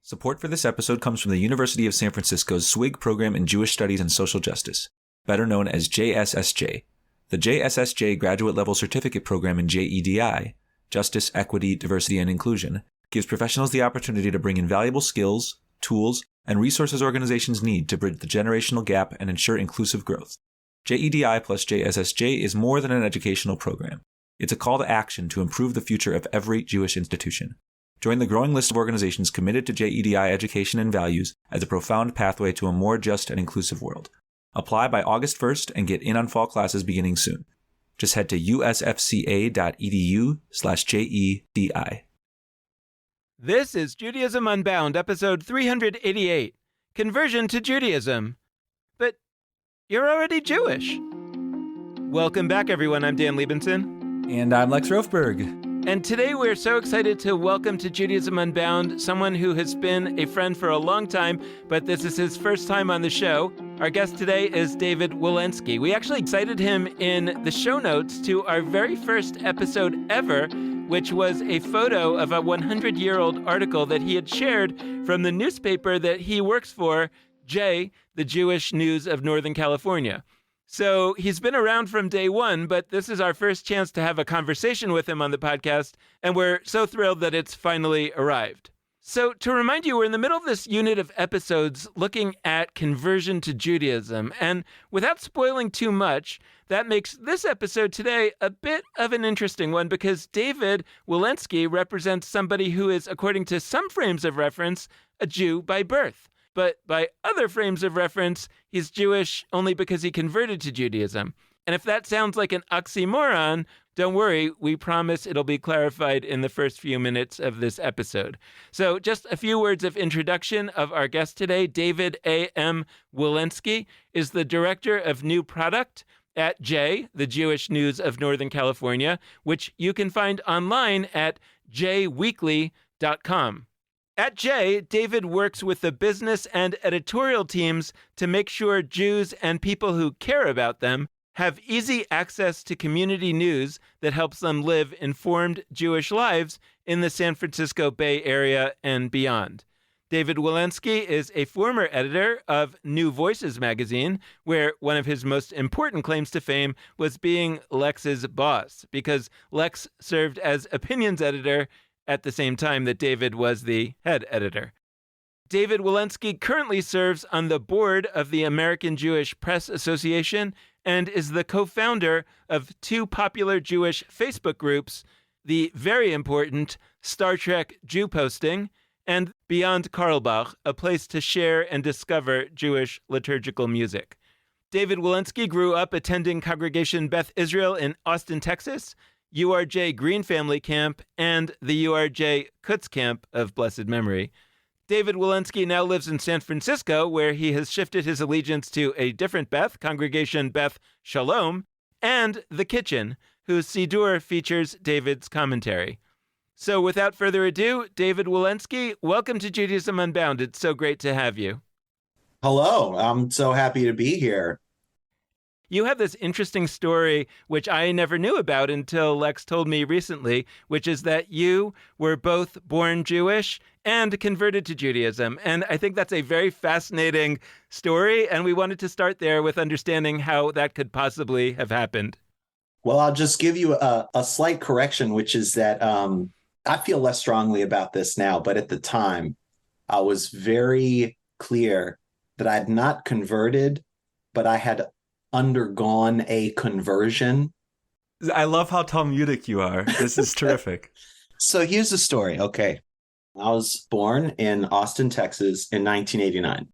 Support for this episode comes from the University of San Francisco's SWIG program in Jewish Studies and Social Justice, better known as JSSJ. The JSSJ Graduate Level Certificate Program in JEDI, Justice, Equity, Diversity, and Inclusion, gives professionals the opportunity to bring in valuable skills, tools, and resources organizations need to bridge the generational gap and ensure inclusive growth. JEDI plus JSSJ is more than an educational program. It's a call to action to improve the future of every Jewish institution. Join the growing list of organizations committed to JEDI education and values as a profound pathway to a more just and inclusive world. Apply by August 1st and get in on fall classes beginning soon. Just head to usfca.edu/JEDI. This is Judaism Unbound, episode 388, Conversion to Judaism. But you're already Jewish. Welcome back, everyone. I'm Dan Liebenson. And I'm Lex Rofberg. And today we're so excited to welcome to Judaism Unbound someone who has been a friend for a long time, but this is his first time on the show. Our guest today is David Wilensky. We actually cited him in the show notes to our very first episode ever, which was a photo of a 100-year-old article that he had shared from the newspaper that he works for, J, the Jewish News of Northern California. So he's been around from day one, but this is our first chance to have a conversation with him on the podcast, and we're so thrilled that it's finally arrived. So to remind you, we're in the middle of this unit of episodes looking at conversion to Judaism, and without spoiling too much, that makes this episode today a bit of an interesting one because David Wilensky represents somebody who is, according to some frames of reference, a Jew by birth. But by other frames of reference, he's Jewish only because he converted to Judaism. And if that sounds like an oxymoron, don't worry, we promise it'll be clarified in the first few minutes of this episode. So just a few words of introduction of our guest today. David A.M. Wilensky is the director of new product at J, the Jewish News of Northern California, which you can find online at jweekly.com. At J, David works with the business and editorial teams to make sure Jews and people who care about them have easy access to community news that helps them live informed Jewish lives in the San Francisco Bay Area and beyond. David Wilensky is a former editor of New Voices magazine, where one of his most important claims to fame was being Lex's boss, because Lex served as opinions editor at the same time that David was the head editor. David Wilensky currently serves on the board of the American Jewish Press Association and is the co-founder of two popular Jewish Facebook groups, the very important Star Trek Jew Posting and Beyond Carlebach, a place to share and discover Jewish liturgical music. David Wilensky grew up attending Congregation Beth Israel in Austin, Texas, URJ Green Family Camp, and the URJ Kutz Camp of blessed memory. David Wilensky now lives in San Francisco, where he has shifted his allegiance to a different Beth, Congregation Beth Shalom, and The Kitchen, whose Siddur features David's commentary. So without further ado, David Wilensky, welcome to Judaism Unbound. It's so great to have you. Hello, I'm so happy to be here. You have this interesting story, which I never knew about until Lex told me recently, which is that you were both born Jewish and converted to Judaism. And I think that's a very fascinating story. And we wanted to start there with understanding how that could possibly have happened. Well, I'll just give you a slight correction, which is that I feel less strongly about this now. But at the time, I was very clear that I had not converted, but I had undergone a conversion. I love how Talmudic you are. This is terrific. So here's the story. Okay. I was born in Austin, Texas in 1989.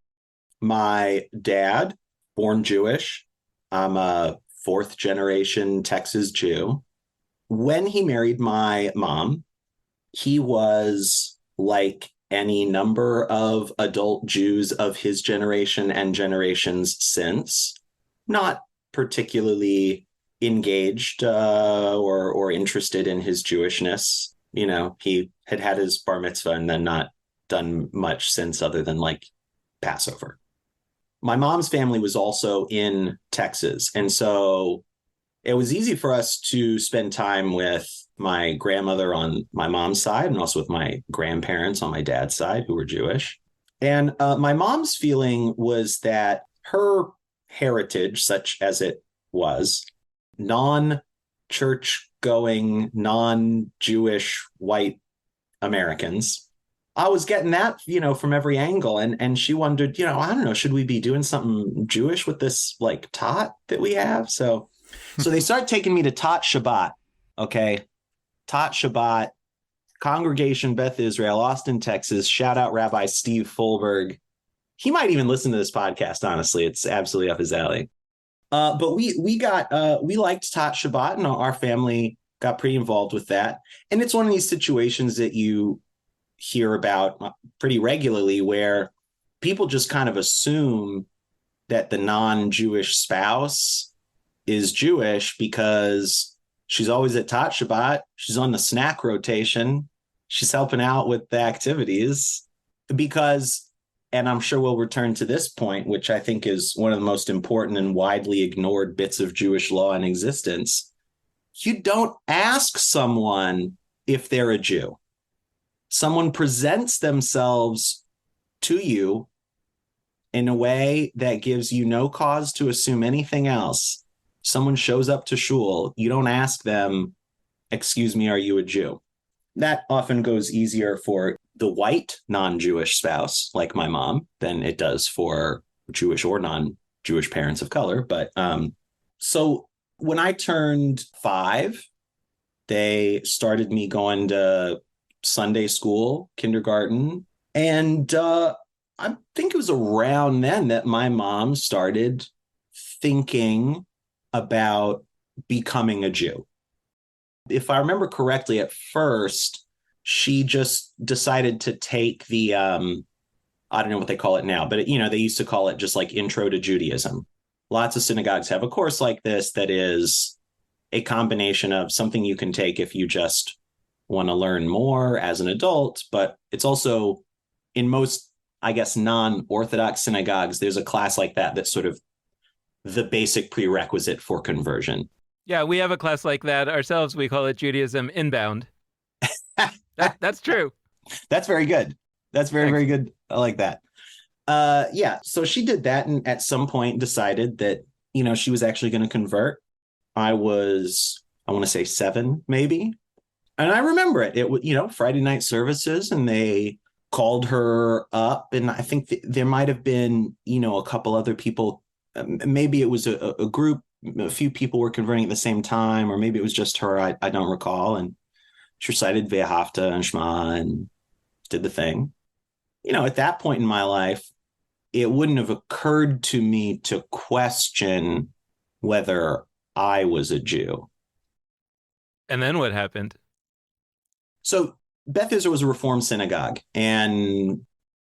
My dad, born Jewish. I'm a fourth generation Texas Jew. When he married my mom, he was like any number of adult Jews of his generation and generations since, not particularly engaged or interested in his Jewishness. You know, he had his bar mitzvah and then not done much since other than like Passover. My mom's family was also in Texas. And so it was easy for us to spend time with my grandmother on my mom's side and also with my grandparents on my dad's side who were Jewish. And my mom's feeling was that her heritage, such as it was, non-church going, non-Jewish white Americans, I was getting that, from every angle. And she wondered, I don't know, should we be doing something Jewish with this like Tot that we have? So they start taking me to Tot Shabbat. Okay. Tot Shabbat, Congregation Beth Israel, Austin, Texas. Shout out Rabbi Steve Fulberg. He might even listen to this podcast, honestly. It's absolutely up his alley. But we liked Tot Shabbat, and our family got pretty involved with that. And it's one of these situations that you hear about pretty regularly where people just kind of assume that the non-Jewish spouse is Jewish because she's always at Tot Shabbat. She's on the snack rotation. She's helping out with the activities because, and I'm sure we'll return to this point, which I think is one of the most important and widely ignored bits of Jewish law in existence. You don't ask someone if they're a Jew. Someone presents themselves to you in a way that gives you no cause to assume anything else. Someone shows up to shul, you don't ask them, excuse me, are you a Jew? That often goes easier for the white non-Jewish spouse, like my mom, than it does for Jewish or non-Jewish parents of color. But so when I turned 5, they started me going to Sunday school, kindergarten. And I think it was around then that my mom started thinking about becoming a Jew. If I remember correctly, at first, she just decided to take the, I don't know what they call it now, but they used to call it just like Intro to Judaism. Lots of synagogues have a course like this that is a combination of something you can take if you just want to learn more as an adult, but it's also in most, I guess, non-Orthodox synagogues, there's a class like that that's sort of the basic prerequisite for conversion. Yeah, we have a class like that ourselves. We call it Judaism Inbound. That's true. That's very good. That's very good. I like that. Yeah, so she did that and at some point decided that, she was actually going to convert. I was, I want to say 7, maybe. And I remember it. It was, Friday night services, and they called her up. And I think there might have been, a couple other people. Maybe it was a group. A few people were converting at the same time, or maybe it was just her. I don't recall. And she recited Ve'ahavta and Shema and did the thing. At that point in my life, it wouldn't have occurred to me to question whether I was a Jew. And then what happened? So Beth Israel was a Reform synagogue. And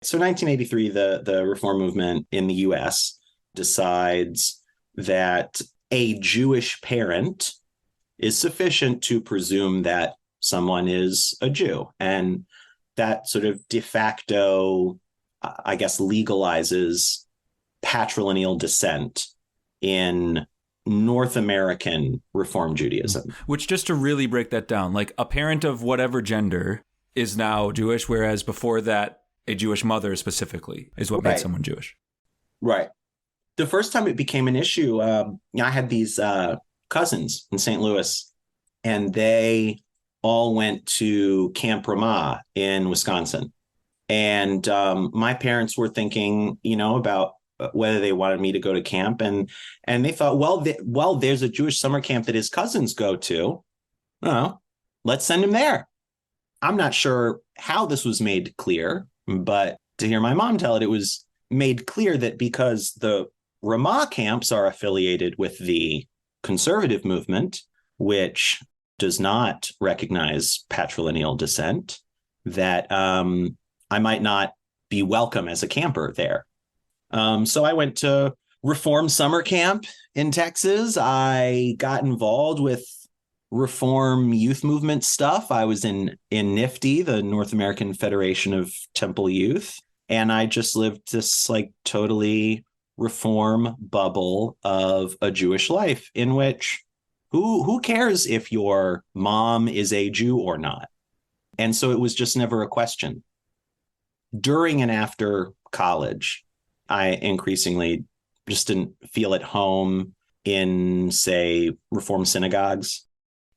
so 1983, the Reform movement in the U.S. decides that a Jewish parent is sufficient to presume that someone is a Jew. And that sort of de facto, I guess, legalizes patrilineal descent in North American Reform Judaism. Which, just to really break that down, like a parent of whatever gender is now Jewish, whereas before that, a Jewish mother specifically is what made someone Jewish. Right. The first time it became an issue, I had these cousins in St. Louis, and they all went to Camp Ramah in Wisconsin. And my parents were thinking, about whether they wanted me to go to camp. And they thought, well, there's a Jewish summer camp that his cousins go to. Let's send him there. I'm not sure how this was made clear, but to hear my mom tell it, it was made clear that because the Ramah camps are affiliated with the conservative movement, which does not recognize patrilineal descent, that I might not be welcome as a camper there. So I went to Reform summer camp in Texas. I got involved with Reform youth movement stuff. I was in NIFTY, the North American Federation of Temple Youth. And I just lived this like totally Reform bubble of a Jewish life in which Who cares if your mom is a Jew or not? And so it was just never a question. During and after college, I increasingly just didn't feel at home in, say, Reform synagogues.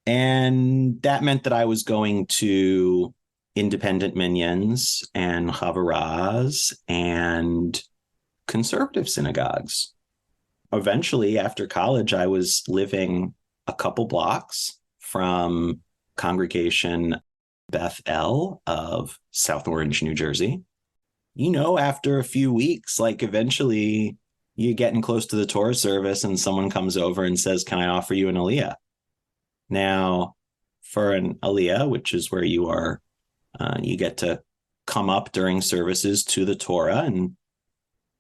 And that meant that I was going to independent minyans and chavaras and conservative synagogues. Eventually, after college, I was living a couple blocks from Congregation Beth El of South Orange, New Jersey. After a few weeks, like eventually you're getting close to the Torah service and someone comes over and says, "Can I offer you an aliyah?" Now, for an aliyah, which is where you are, you get to come up during services to the Torah and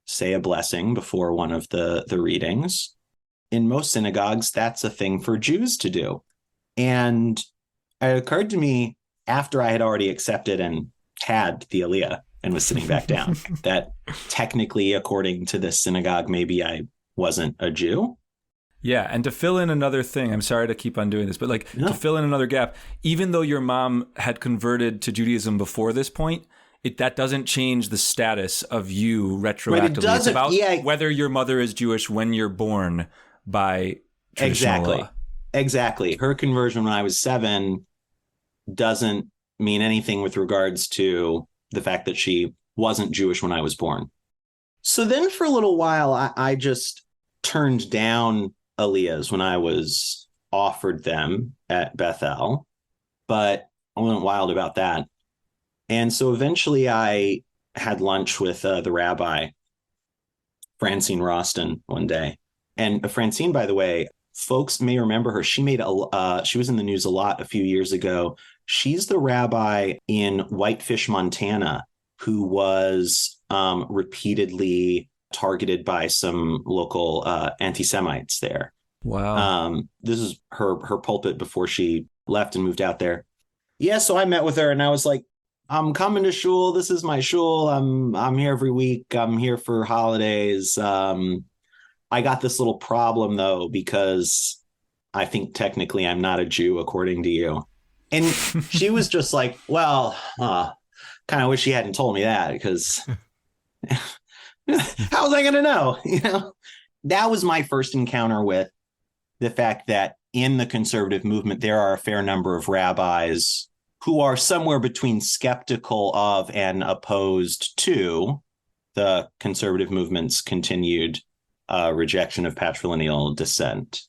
say a blessing before one of the readings. In most synagogues, that's a thing for Jews to do. And it occurred to me after I had already accepted and had the aliyah and was sitting back down that technically, according to this synagogue, maybe I wasn't a Jew. Yeah, and to fill in another thing, I'm sorry to keep on doing this, but to fill in another gap, even though your mom had converted to Judaism before this point, that doesn't change the status of you retroactively. Right, it's about whether your mother is Jewish when you're born by traditional law. Exactly. Her conversion when I was 7 doesn't mean anything with regards to the fact that she wasn't Jewish when I was born. So then for a little while, I just turned down aliyahs when I was offered them at Bethel, but I wasn't wild about that. And so eventually I had lunch with the rabbi, Francine Roston, one day. And Francine, by the way, folks may remember her. She was in the news a lot a few years ago. She's the rabbi in Whitefish, Montana, who was repeatedly targeted by some local anti-Semites there. Wow. This is her pulpit before she left and moved out there. Yeah, so I met with her and I was like, I'm coming to shul. This is my shul. I'm here every week. I'm here for holidays. I got this little problem though, because I think technically I'm not a Jew according to you. And she was just like, well, kind of wish she hadn't told me that, because how was I going to know? That was my first encounter with the fact that in the conservative movement, there are a fair number of rabbis who are somewhere between skeptical of and opposed to the conservative movement's continued rejection of patrilineal descent.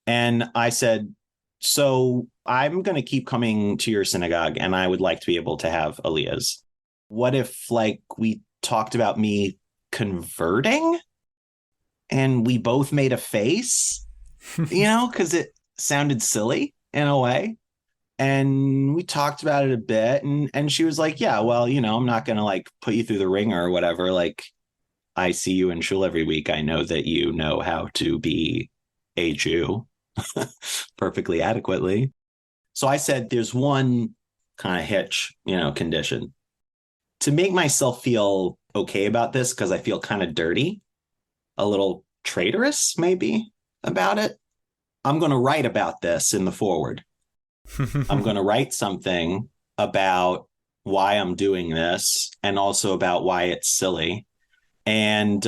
And I said, so I'm going to keep coming to your synagogue and I would like to be able to have aliyahs. What if we talked about me converting and we both made a face, because it sounded silly in a way. And we talked about it a bit and she was like, yeah, well, I'm not going to put you through the ringer or whatever. I see you in shul every week. I know that you know how to be a Jew perfectly adequately. So I said, there's one kind of hitch, condition. To make myself feel okay about this, because I feel kind of dirty, a little traitorous maybe about it, I'm going to write about this in the foreword. I'm going to write something about why I'm doing this and also about why it's silly. And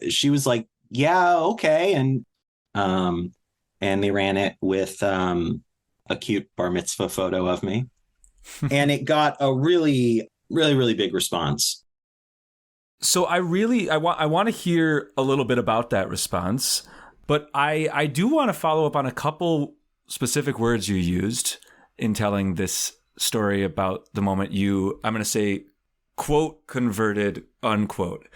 she was like, yeah, okay. And they ran it with a cute bar mitzvah photo of me. And it got a really, really, really big response. So I want to hear a little bit about that response, but I do want to follow up on a couple specific words you used in telling this story about the moment I'm going to say, quote, converted, unquote.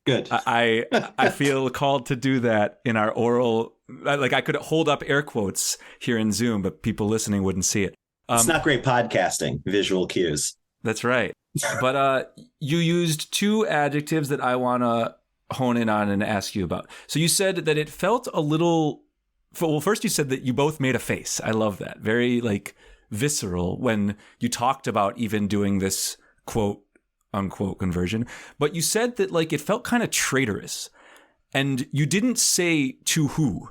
Good. I feel called to do that in our oral, I could hold up air quotes here in Zoom, but people listening wouldn't see it. It's not great podcasting, visual cues. That's right. But you used 2 adjectives that I want to hone in on and ask you about. So you said that it felt a little, well, first you said that you both made a face. I love that. Very visceral when you talked about even doing this quote unquote conversion. But you said that it felt kind of traitorous, and you didn't say to who.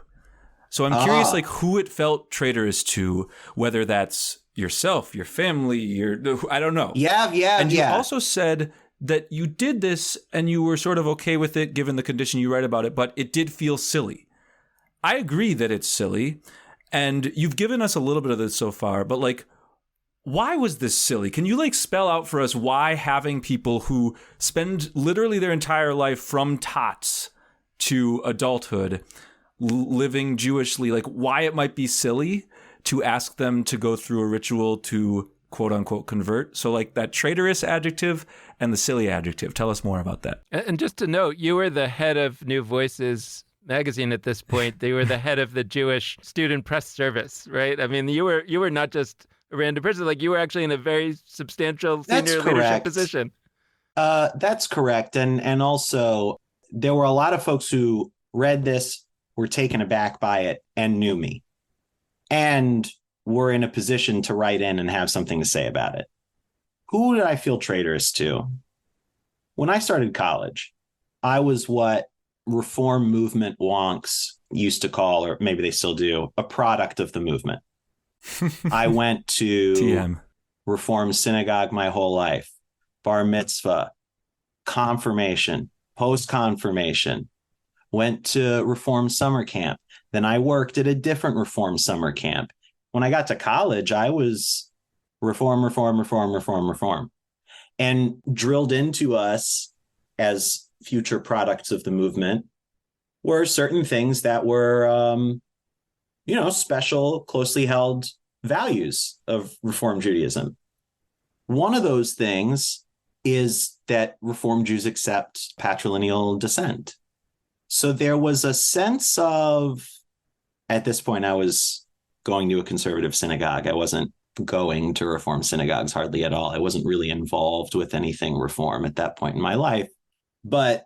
So I'm curious, like, who it felt traitorous to, whether that's yourself, your family, I don't know. Yeah. And you also said that you did this and you were sort of okay with it given the condition you write about it, but it did feel silly. I agree that it's silly, and you've given us a little bit of this so far, but like, why was this silly? Can you like spell out for us why having people who spend literally their entire life from tots to adulthood living Jewishly, like why it might be silly to ask them to go through a ritual to quote unquote convert? So like that traitorous adjective and the silly adjective. Tell us more about that. And just to note, you were the head of New Voices magazine at this point. They were the head of the Jewish Student Press Service, right? I mean, you were not just a random person, like you were actually in a very substantial senior leadership position. That's correct. And also there were a lot of folks who read this, were taken aback by it, and knew me, and were in a position to write in and have something to say about it. Who did I feel traitorous to? When I started college, I was what reform movement wonks used to call, or maybe they still do, a product of the movement. I went to TM. Reform synagogue my whole life, bar mitzvah, confirmation, post-confirmation, went to Reform summer camp. Then I worked at a different Reform summer camp. When I got to college, I was reform, and drilled into us as future products of the movement were certain things that were, special, closely held values of Reform Judaism. One of those things is that Reform Jews accept patrilineal descent. So there was a sense of, at this point, I was going to a conservative synagogue. I wasn't going to Reform synagogues hardly at all. I wasn't really involved with anything Reform at that point in my life. But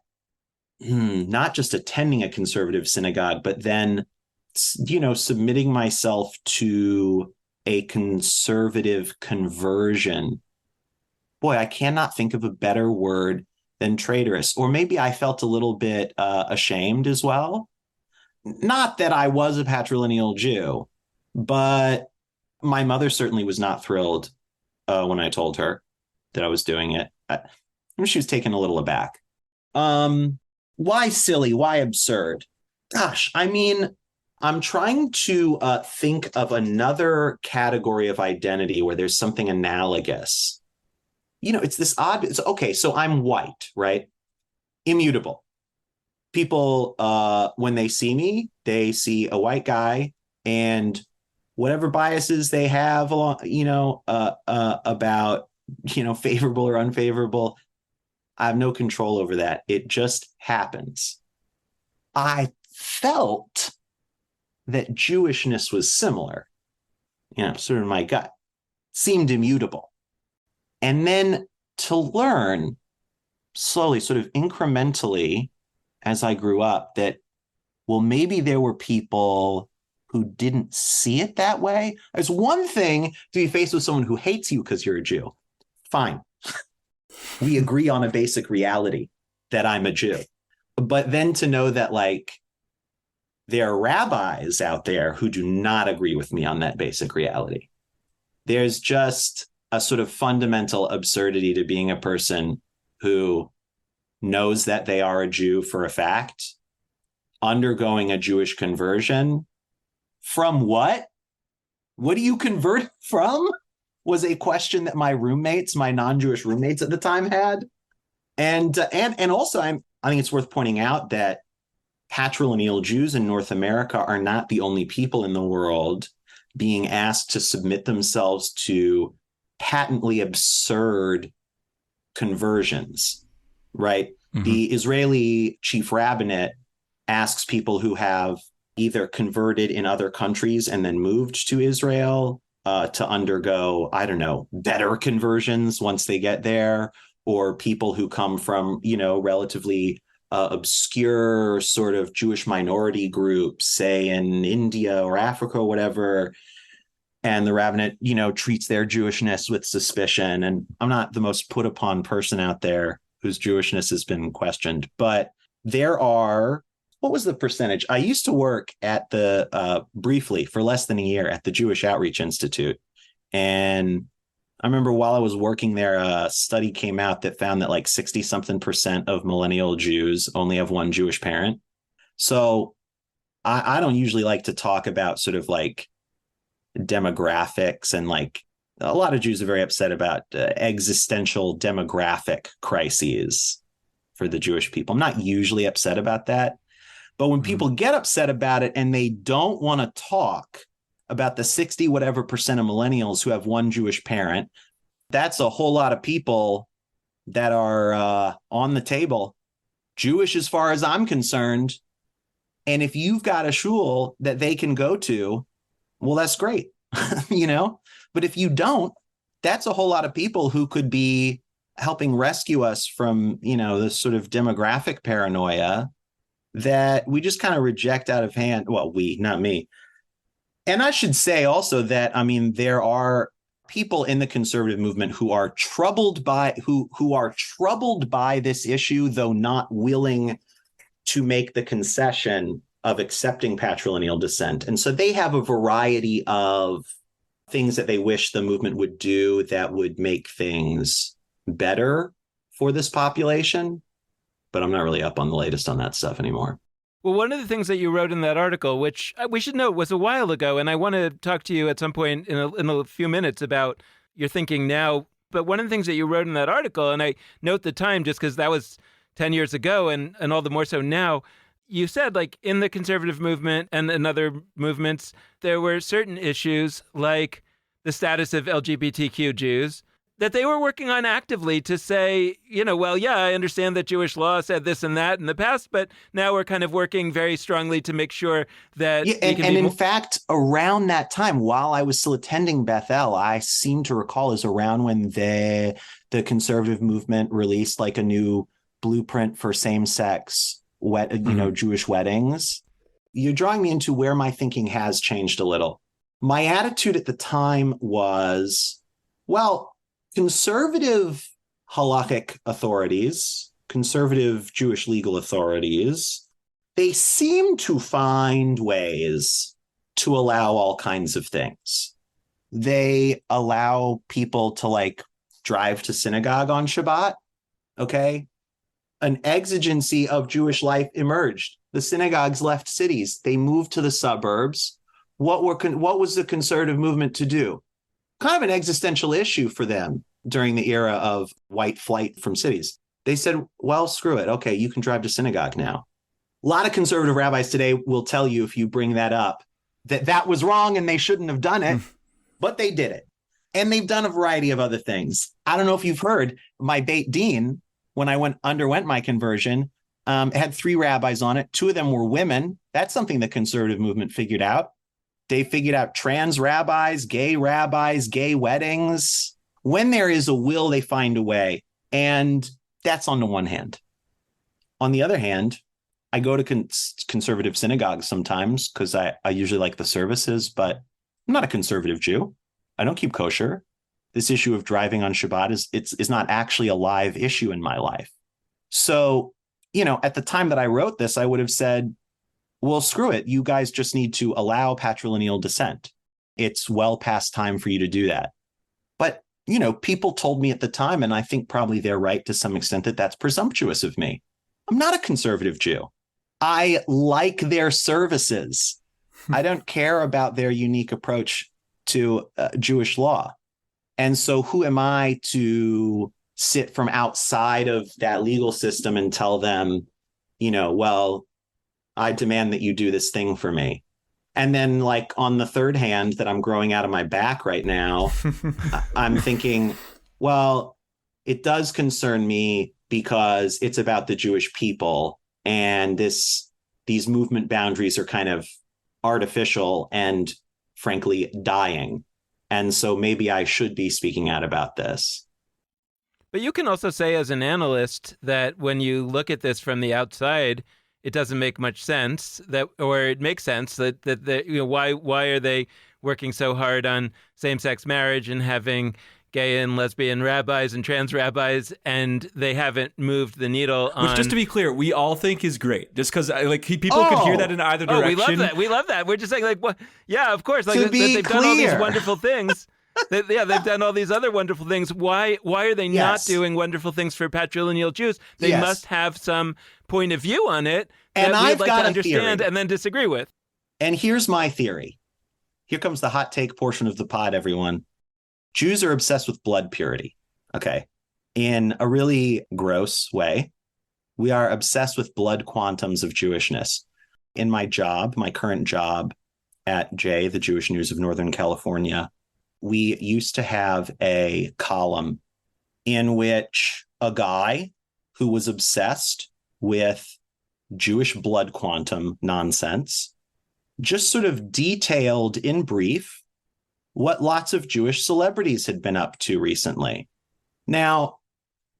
not just attending a conservative synagogue, but then, submitting myself to a conservative conversion. Boy, I cannot think of a better word than traitorous. Or maybe I felt a little bit ashamed as well. Not that I was a patrilineal Jew, but my mother certainly was not thrilled when I told her that I was doing it. She was taken a little aback. Why silly? Why absurd? Gosh, I mean, I'm trying to think of another category of identity where there's something analogous. It's this odd. Okay, so I'm white, right? Immutable. People, when they see me, they see a white guy, and whatever biases they have, about, favorable or unfavorable, I have no control over that. It just happens. I felt that Jewishness was similar, sort of my gut, seemed immutable. And then to learn slowly, sort of incrementally, as I grew up, that, well, maybe there were people who didn't see it that way. It's one thing to be faced with someone who hates you because you're a Jew. Fine. We agree on a basic reality that I'm a Jew. But then to know that, like, there are rabbis out there who do not agree with me on that basic reality. There's just a sort of fundamental absurdity to being a person who knows that they are a Jew for a fact, undergoing a Jewish conversion. From what? What do you convert from? Was a question that my non-Jewish roommates at the time had. And also, I think it's worth pointing out that patrilineal Jews in North America are not the only people in the world being asked to submit themselves to patently absurd conversions, right? Mm-hmm. The Israeli chief rabbinate asks people who have either converted in other countries and then moved to Israel to undergo, better conversions once they get there, or people who come from, relatively obscure sort of Jewish minority groups, say in India or Africa or whatever. And the rabbinate, treats their Jewishness with suspicion. And I'm not the most put upon person out there whose Jewishness has been questioned, but there are what was the percentage? I used to work at briefly for less than a year at the Jewish Outreach Institute. And I remember while I was working there, a study came out that found that like 60 something percent of millennial Jews only have one Jewish parent. So I don't usually like to talk about sort of like demographics, and like a lot of Jews are very upset about existential demographic crises for the Jewish people. I'm not usually upset about that. But when people get upset about it and they don't want to talk about the 60 whatever percent of millennials who have one Jewish parent, that's a whole lot of people that are on the table, Jewish as far as I'm concerned. And if you've got a shul that they can go to, well, that's great, you know? But if you don't, that's a whole lot of people who could be helping rescue us from, you know, this sort of demographic paranoia that we just kind of reject out of hand. Well, we, not me. And I should say also that, I mean, there are people in the conservative movement who are troubled by this issue, though not willing to make the concession of accepting patrilineal descent. And so they have a variety of things that they wish the movement would do that would make things better for this population. But I'm not really up on the latest on that stuff anymore. Well, one of the things that you wrote in that article, which we should note was a while ago, and I want to talk to you at some point in a few minutes about your thinking now. But one of the things that you wrote in that article, and I note the time just because that was 10 years ago and all the more so now, you said like in the conservative movement and in other movements, there were certain issues like the status of LGBTQ Jews that they were working on actively to say, you know, well, yeah, I understand that Jewish law said this and that in the past, but now we're kind of working very strongly to make sure that in fact, around that time, while I was still attending Bethel, I seem to recall is around when the conservative movement released like a new blueprint for same-sex Jewish weddings. You're drawing me into where my thinking has changed a little. My attitude at the time was, well, conservative halakhic authorities, conservative Jewish legal authorities, they seem to find ways to allow all kinds of things. They allow people to like drive to synagogue on Shabbat. Okay. An exigency of Jewish life emerged. The synagogues left cities. They moved to the suburbs. What was the conservative movement to do? Kind of an existential issue for them during the era of white flight from cities. They said, well, screw it. Okay, you can drive to synagogue now. A lot of conservative rabbis today will tell you, if you bring that up, that was wrong and they shouldn't have done it, but they did it. And they've done a variety of other things. I don't know if you've heard, my Beit Din, when I underwent my conversion, had 3 rabbis on it. 2 of them were women. That's something the conservative movement figured out. They figured out trans rabbis, gay weddings. When there is a will, they find a way. And that's on the one hand. On the other hand, I go to conservative synagogues sometimes because I usually like the services, but I'm not a conservative Jew. I don't keep kosher. This issue of driving on Shabbat is not actually a live issue in my life. So, you know, at the time that I wrote this, I would have said, well, screw it. You guys just need to allow patrilineal descent. It's well past time for you to do that. But, you know, people told me at the time, and I think probably they're right to some extent, that that's presumptuous of me. I'm not a conservative Jew. I like their services. I don't care about their unique approach to Jewish law. And so who am I to sit from outside of that legal system and tell them, you know, well, I demand that you do this thing for me. And then like on the third hand that I'm growing out of my back right now, I'm thinking, well, it does concern me because it's about the Jewish people. And these movement boundaries are kind of artificial and frankly dying. And so maybe I should be speaking out about this. But you can also say as an analyst that when you look at this from the outside, it doesn't make much sense or it makes sense that you know, why are they working so hard on same-sex marriage and having gay and lesbian rabbis and trans rabbis, and they haven't moved the needle on. Which, just to be clear, we all think is great. Just because people could hear that in either direction. We love that. We love that. We're just saying, like, well, yeah, of course, like To that be they've done all these clear. wonderful things. They've done all these other wonderful things. Why are they not Yes. doing wonderful things for patrilineal Jews? They Yes. must have some point of view on it And that I've we'd like got to a understand theory. and then disagree with. And here's my theory. Here comes the hot take portion of the pod, everyone. Jews are obsessed with blood purity. Okay. In a really gross way, we are obsessed with blood quantums of Jewishness. In my job, my current job at J, the Jewish News of Northern California, we used to have a column in which a guy who was obsessed with Jewish blood quantum nonsense just sort of detailed in brief what lots of Jewish celebrities had been up to recently. Now,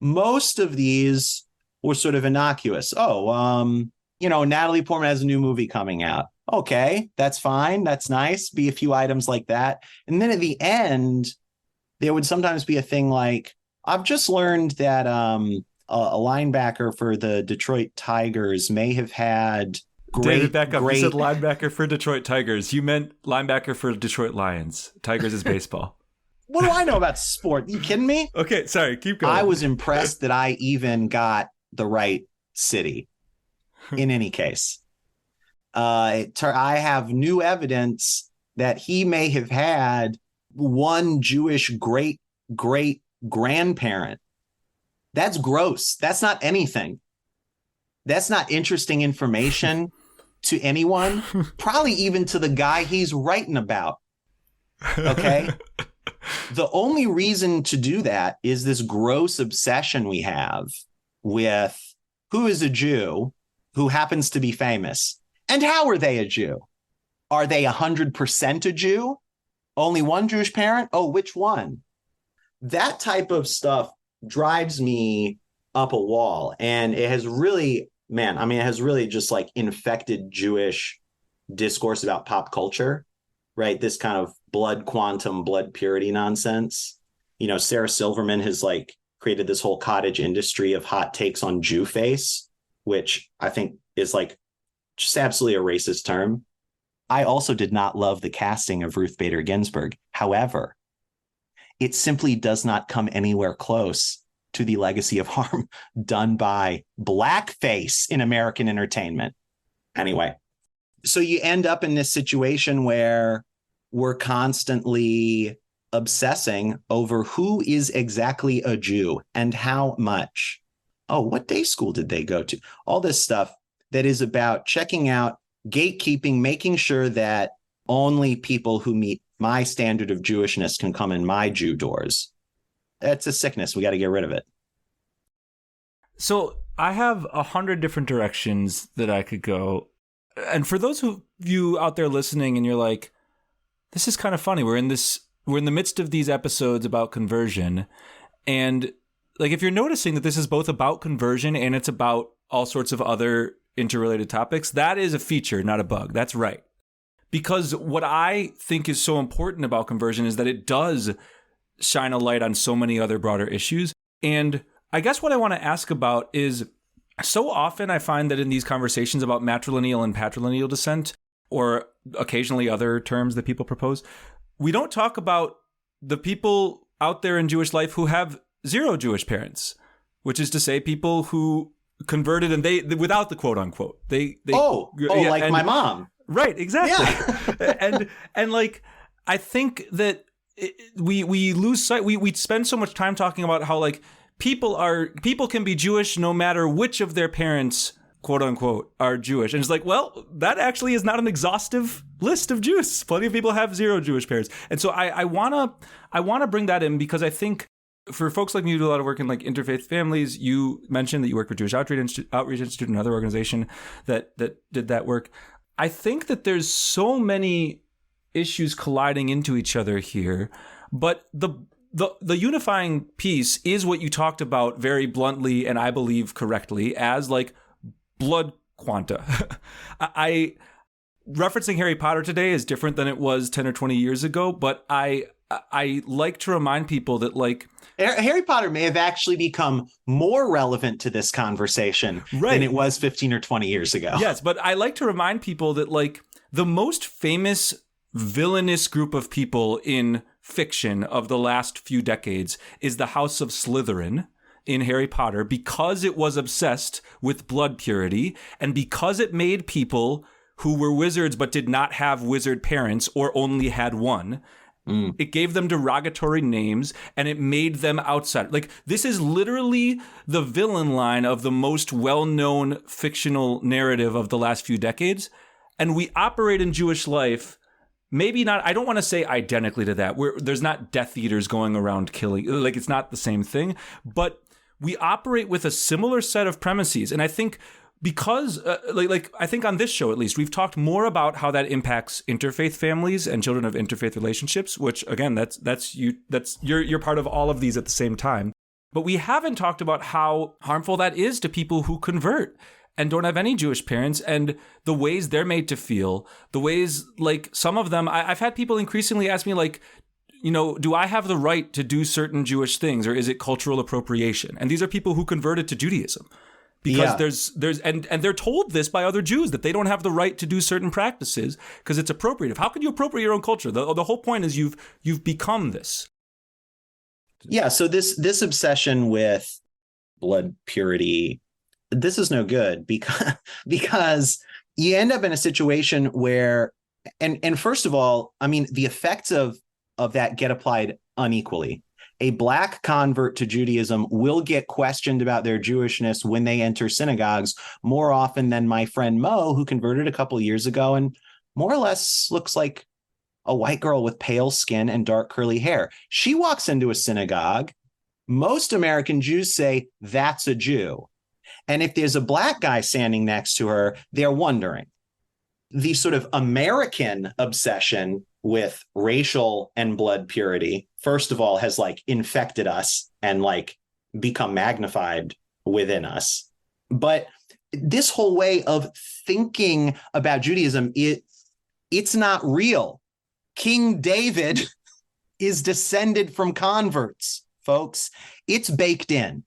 most of these were sort of innocuous. Natalie Portman has a new movie coming out. Okay, that's fine. That's nice. Be a few items like that. And then at the end, there would sometimes be a thing like, I've just learned that a linebacker for the Detroit Tigers may have had David, back up. You said linebacker for Detroit Tigers. You meant linebacker for Detroit Lions. Tigers is baseball. What do I know about sport? You kidding me? Okay, sorry. Keep going. I was impressed that I even got the right city. In any case, I have new evidence that he may have had one Jewish great grandparent. That's gross. That's not anything. That's not interesting information to anyone, probably even to the guy he's writing about. Okay? The only reason to do that is this gross obsession we have with who is a Jew who happens to be famous. And how are they a Jew? Are they 100% a Jew? Only one Jewish parent? Oh, which one? That type of stuff drives me up a wall. And it has really, it has really just like infected Jewish discourse about pop culture, right? This kind of blood quantum, blood purity nonsense. Sarah Silverman has like created this whole cottage industry of hot takes on Jew face, which I think is like just absolutely a racist term. I also did not love the casting of Ruth Bader Ginsburg. However, it simply does not come anywhere close to the legacy of harm done by blackface in American entertainment. Anyway, so you end up in this situation where we're constantly obsessing over who is exactly a Jew and how much. Oh, what day school did they go to? All this stuff that is about checking out, gatekeeping, making sure that only people who meet my standard of Jewishness can come in my Jew doors. That's a sickness. We got to get rid of it. So I have 100 different directions that I could go. And for those of you out there listening and you're like, this is kind of funny. We're in the midst of these episodes about conversion. And like, if you're noticing that this is both about conversion and it's about all sorts of other interrelated topics, that is a feature, not a bug. That's right. Because what I think is so important about conversion is that it does shine a light on so many other broader issues. And I guess what I want to ask about is, so often I find that in these conversations about matrilineal and patrilineal descent, or occasionally other terms that people propose, we don't talk about the people out there in Jewish life who have zero Jewish parents, which is to say people who converted and they without the quote unquote. My mom. Right, exactly. Yeah. and like, I think that we lose sight. We spend so much time talking about how like people can be Jewish no matter which of their parents, quote unquote, are Jewish. And it's like, well, that actually is not an exhaustive list of Jews. Plenty of people have zero Jewish parents. And so I wanna bring that in because I think for folks like me who do a lot of work in like interfaith families, you mentioned that you work for Jewish Outreach Institute, another organization that did that work. I think that there's so many issues colliding into each other here, but the unifying piece is what you talked about very bluntly and I believe correctly as like blood quanta. Referencing Harry Potter today is different than it was 10 or 20 years ago, but I I like to remind people that, like, Harry Potter may have actually become more relevant to this conversation than it was 15 or 20 years ago. Yes, but I like to remind people that, like, the most famous villainous group of people in fiction of the last few decades is the House of Slytherin in Harry Potter, because it was obsessed with blood purity and because it made people who were wizards but did not have wizard parents or only had one. It gave them derogatory names and it made them outside. Like, this is literally the villain line of the most well-known fictional narrative of the last few decades. And we operate in Jewish life, maybe not, I don't want to say identically to that, where there's not Death Eaters going around killing, like, it's not the same thing, but we operate with a similar set of premises. And I think because, I think on this show, at least, we've talked more about how that impacts interfaith families and children of interfaith relationships, which, again, you're part of all of these at the same time. But we haven't talked about how harmful that is to people who convert and don't have any Jewish parents, and the ways they're made to feel, the ways, like, some of them, I've had people increasingly ask me, like, you know, do I have the right to do certain Jewish things, or is it cultural appropriation? And these are people who converted to Judaism. Because there's and they're told this by other Jews, that they don't have the right to do certain practices because it's appropriative. How can you appropriate your own culture? The whole point is you've become this. Yeah. So this obsession with blood purity, this is no good because you end up in a situation where, and first of all, I mean, the effects of that get applied unequally. A Black convert to Judaism will get questioned about their Jewishness when they enter synagogues more often than my friend Mo, who converted a couple of years ago and more or less looks like a white girl with pale skin and dark curly hair. She walks into a synagogue. Most American Jews say, that's a Jew. And if there's a Black guy standing next to her, they're wondering. The sort of American obsession with racial and blood purity, first of all, has, like, infected us and, like, become magnified within us. But this whole way of thinking about Judaism, it's not real. King David is descended from converts, folks. It's baked in.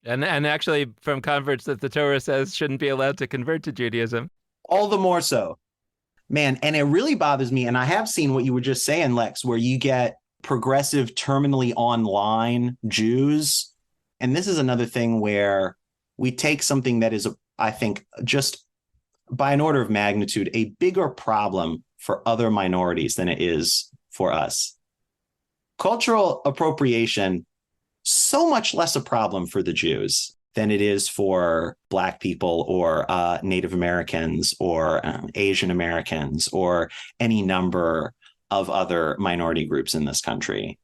And actually from converts that the Torah says shouldn't be allowed to convert to Judaism. All the more so. Man, and it really bothers me, and I have seen what you were just saying, Lex, where you get progressive, terminally online Jews. And this is another thing where we take something that is, I think, just by an order of magnitude, a bigger problem for other minorities than it is for us. Cultural appropriation, so much less a problem for the Jews than it is for Black people or Native Americans or Asian Americans or any number of other minority groups in this country.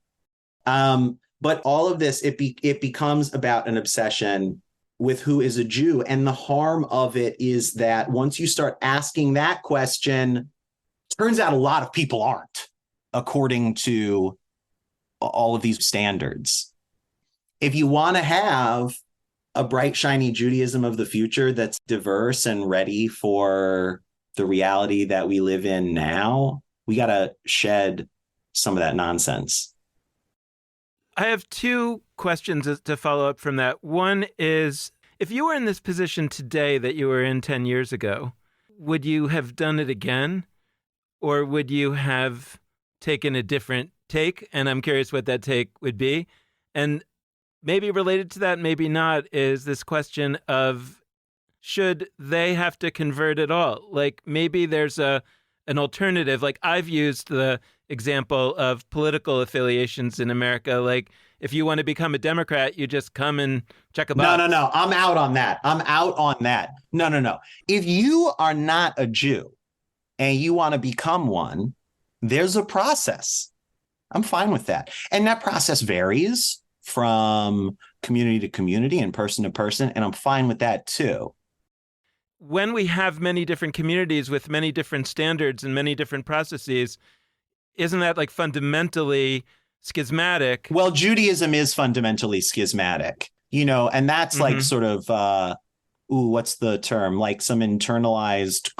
But all of this, it becomes about an obsession with who is a Jew. And the harm of it is that once you start asking that question, turns out a lot of people aren't, according to all of these standards. If you want to have a bright, shiny Judaism of the future that's diverse and ready for the reality that we live in now, we got to shed some of that nonsense. I have two questions to follow up from that. One is, if you were in this position today that you were in 10 years ago, would you have done it again? Or would you have taken a different take? And I'm curious what that take would be. And maybe related to that, maybe not, is this question of, should they have to convert at all? Like, maybe there's an alternative. Like, I've used the example of political affiliations in America. Like, if you want to become a Democrat, you just come and check a box. No. I'm out on that. No. If you are not a Jew and you want to become one, there's a process. I'm fine with that. And that process varies from community to community and person to person, and I'm fine with that too. When we have many different communities with many different standards and many different processes, isn't that, like, fundamentally schismatic? Well, Judaism is fundamentally schismatic, and that's like sort of, what's the term? Like some internalized,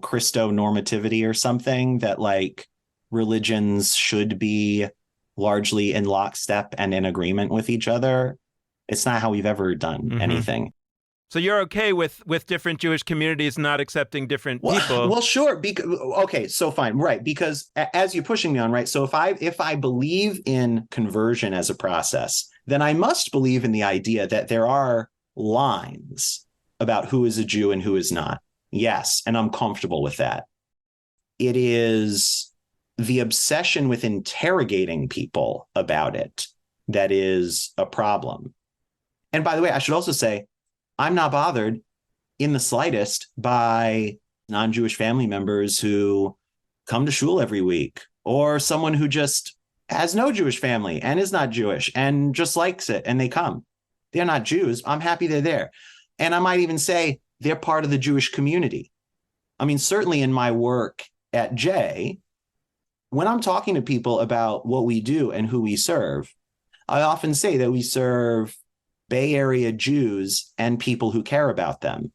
Christo-normativity or something that, like, religions should be largely in lockstep and in agreement with each other. It's not how we've ever done anything. So you're okay with different Jewish communities not accepting different people? Well, sure. Okay, so fine, right? Because as you're pushing me on, right? So if I believe in conversion as a process, then I must believe in the idea that there are lines about who is a Jew and who is not. Yes, and I'm comfortable with that. It is the obsession with interrogating people about it that is a problem. And by the way, I should also say, I'm not bothered in the slightest by non-Jewish family members who come to shul every week, or someone who just has no Jewish family and is not Jewish and just likes it and they come. They're not Jews. I'm happy they're there. And I might even say they're part of the Jewish community. I mean, certainly in my work at Jay, when I'm talking to people about what we do and who we serve, I often say that we serve Bay Area Jews and people who care about them.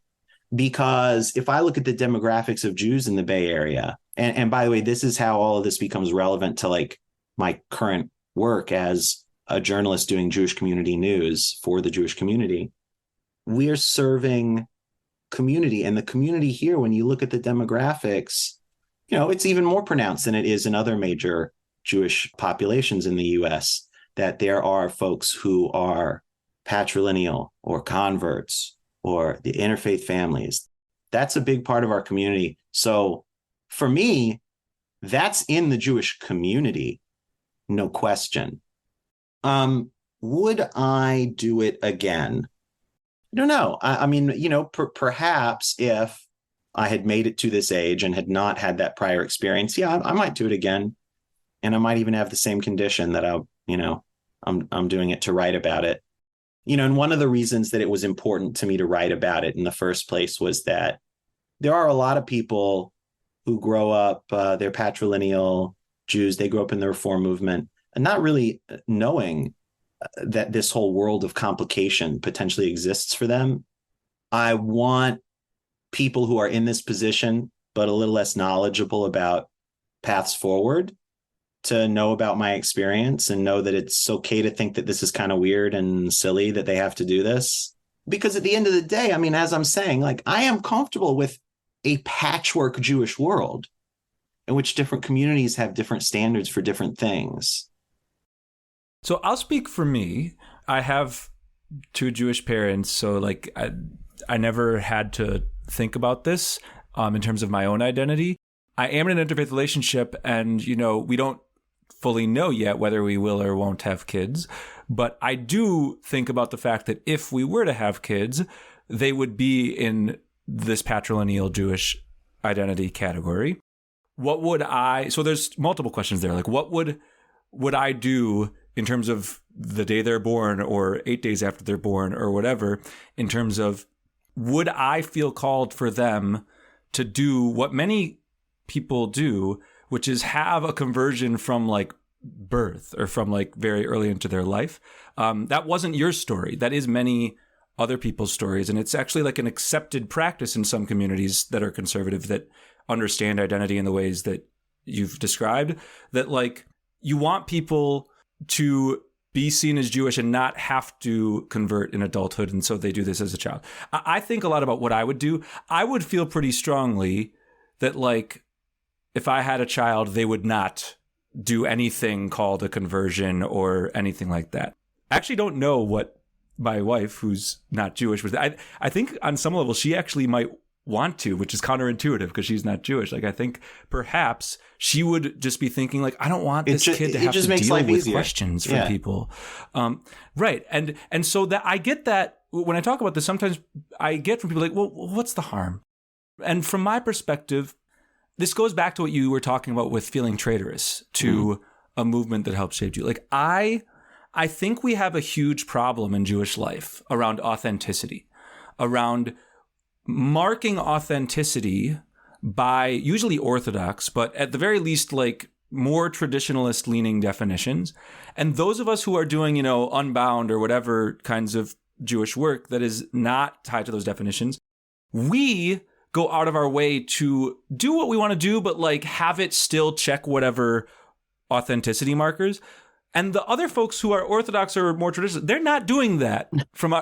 Because if I look at the demographics of Jews in the Bay Area, and by the way, this is how all of this becomes relevant to like my current work as a journalist doing Jewish community news for the Jewish community, we are serving community. And the community here, when you look at the demographics, you know, it's even more pronounced than it is in other major Jewish populations in the US, that there are folks who are patrilineal or converts or the interfaith families. That's a big part of our community. So for me, that's in the Jewish community, no question. Would I do it again? I don't know. I mean, you know, perhaps if I had made it to this age and had not had that prior experience, yeah, I might do it again. And I might even have the same condition that I'm doing it to write about it. You know, and one of the reasons that it was important to me to write about it in the first place was that there are a lot of people who grow up, they're patrilineal Jews, they grew up in the Reform movement, and not really knowing that this whole world of complication potentially exists for them. I want people who are in this position, but a little less knowledgeable about paths forward, to know about my experience and know that it's okay to think that this is kind of weird and silly that they have to do this. Because at the end of the day, I mean, as I'm saying, like, I am comfortable with a patchwork Jewish world in which different communities have different standards for different things. So I'll speak for me. I have two Jewish parents, so like I never had to think about this in terms of my own identity. I am in an interfaith relationship, and, you know, we don't fully know yet whether we will or won't have kids. But I do think about the fact that if we were to have kids, they would be in this patrilineal Jewish identity category. So there's multiple questions there. Like, what would I do in terms of the day they're born or 8 days after they're born or whatever, in terms of, would I feel called for them to do what many people do, which is have a conversion from like birth or from like very early into their life. That wasn't your story. That is many other people's stories. And it's actually like an accepted practice in some communities that are conservative, that understand identity in the ways that you've described, that like you want people to be seen as Jewish and not have to convert in adulthood. And so they do this as a child. I think a lot about what I would do. I would feel pretty strongly that like, if I had a child, they would not do anything called a conversion or anything like that. I actually don't know what my wife, who's not Jewish, was. I think on some level she actually might want to, which is counterintuitive because she's not Jewish. Like, I think perhaps she would just be thinking like, I don't want this kid to have to deal with questions from people. Right. And so that I get that when I talk about this, sometimes I get from people like, well, what's the harm? And from my perspective, this goes back to what you were talking about with feeling traitorous to a movement that helped shape you. Like, I think we have a huge problem in Jewish life around authenticity, around marking authenticity by usually orthodox, but at the very least, like more traditionalist leaning definitions. And those of us who are doing, you know, Unbound or whatever kinds of Jewish work that is not tied to those definitions, we go out of our way to do what we want to do, but like have it still check whatever authenticity markers. And the other folks who are Orthodox or more traditional, they're not doing that.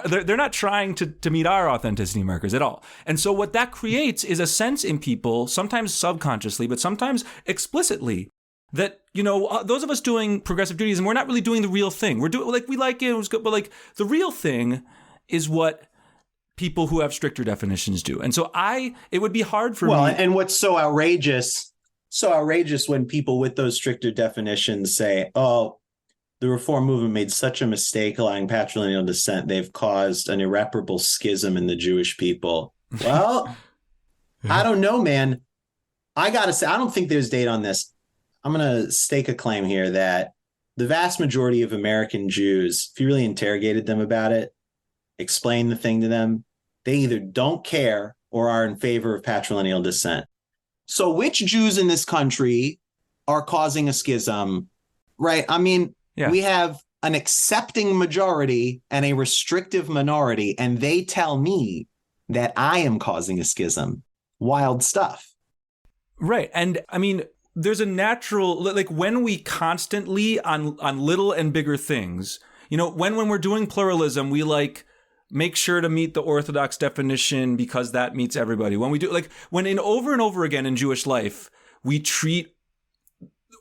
They're not trying to meet our authenticity markers at all. And so what that creates is a sense in people, sometimes subconsciously, but sometimes explicitly, that, you know, those of us doing progressive Judaism, we're not really doing the real thing. We're doing, like, we like it was good, but like the real thing is what people who have stricter definitions do. And so it would be hard for me. Well, and what's so outrageous when people with those stricter definitions say, oh, the Reform movement made such a mistake allowing patrilineal descent, they've caused an irreparable schism in the Jewish people. Well, I don't know, man. I got to say, I don't think there's data on this. I'm going to stake a claim here that the vast majority of American Jews, if you really interrogated them about it, explain the thing to them, they either don't care or are in favor of patrilineal descent. So which Jews in this country are causing a schism, right? I mean, we have an accepting majority and a restrictive minority, and they tell me that I am causing a schism. Wild stuff. Right. And I mean, there's a natural, like when we constantly on little and bigger things, you know, when we're doing pluralism, we like make sure to meet the Orthodox definition because that meets everybody. When we do, like, when in over and over again in Jewish life, we treat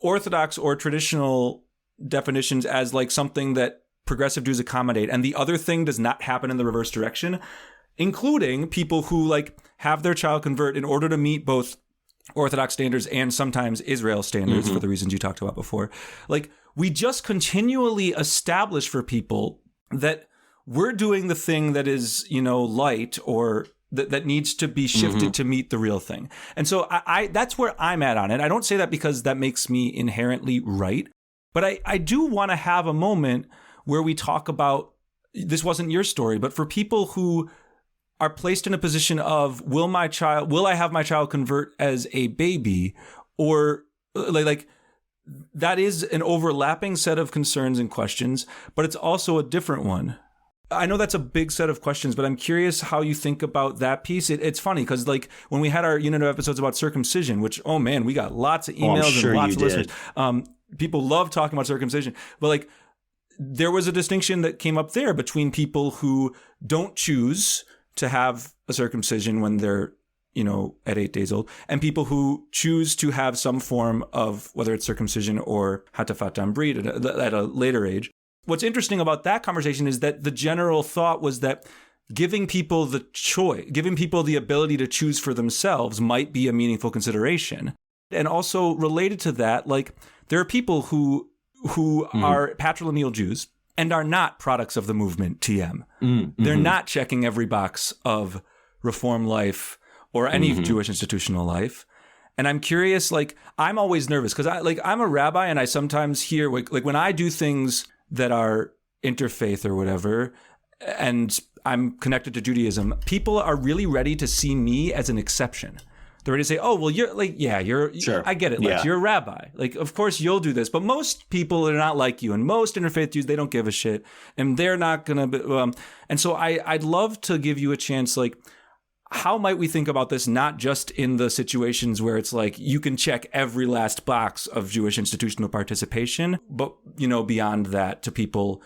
Orthodox or traditional definitions as like something that progressive Jews accommodate, and the other thing does not happen in the reverse direction, including people who like have their child convert in order to meet both Orthodox standards and sometimes Israel standards for the reasons you talked about before. Like, we just continually establish for people that we're doing the thing that is, you know, light or that needs to be shifted to meet the real thing. And so I that's where I'm at on it. I don't say that because that makes me inherently right, but I do want to have a moment where we talk about, this wasn't your story, but for people who are placed in a position of, will I have my child convert as a baby? Or like that is an overlapping set of concerns and questions, but it's also a different one. I know that's a big set of questions, but I'm curious how you think about that piece. It's funny because, like, when we had our unit of episodes about circumcision, which, oh man, we got lots of emails and lots of listeners. People love talking about circumcision, but like, there was a distinction that came up there between people who don't choose to have a circumcision when they're, you know, at 8 days old, and people who choose to have some form of, whether it's circumcision or hatafat brit at a later age. What's interesting about that conversation is that the general thought was that giving people the choice, giving people the ability to choose for themselves might be a meaningful consideration. And also related to that, like, there are people who are patrilineal Jews and are not products of the movement TM. They're not checking every box of Reform life or any Jewish institutional life. And I'm curious, like, I'm always nervous because I'm a rabbi, and I sometimes hear, like when I do things that are interfaith or whatever, and I'm connected to Judaism, people are really ready to see me as an exception. They're ready to say, oh, well, you're like, yeah, sure. I get it. Like, you're a rabbi. Like, of course you'll do this, but most people are not like you. And most interfaith Jews, they don't give a shit. And they're not going to, and so I'd love to give you a chance, like, how might we think about this, not just in the situations where it's like you can check every last box of Jewish institutional participation, but, you know, beyond that, to people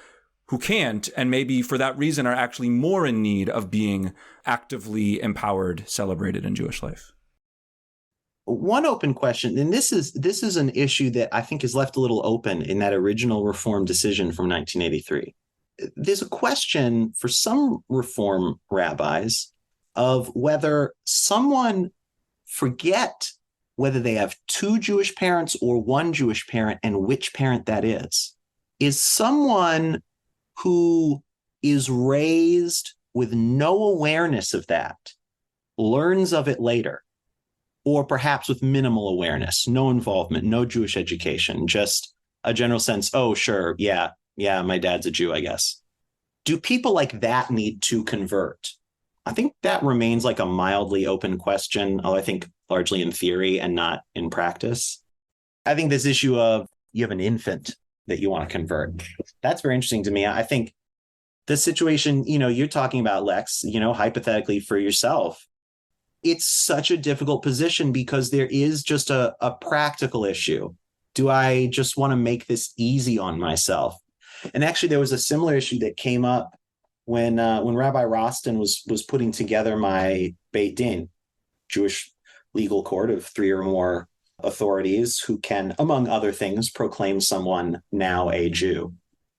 who can't, and maybe for that reason are actually more in need of being actively empowered, celebrated in Jewish life. One open question, and this is an issue that I think is left a little open in that original Reform decision from 1983. There's a question for some Reform rabbis of whether someone forget whether they have two Jewish parents or one Jewish parent and which parent that is. Is someone who is raised with no awareness of that, learns of it later, or perhaps with minimal awareness, no involvement, no Jewish education, just a general sense, oh, sure, yeah, my dad's a Jew, I guess. Do people like that need to convert? I think that remains like a mildly open question, although I think largely in theory and not in practice. I think this issue of you have an infant that you want to convert, that's very interesting to me. I think the situation, you know, you're talking about, Lex, you know, hypothetically for yourself, it's such a difficult position because there is just a practical issue. Do I just want to make this easy on myself? And actually, there was a similar issue that came up when Rabbi Rostin was putting together my Beit Din, Jewish legal court of 3 or more authorities who can, among other things, proclaim someone now a Jew.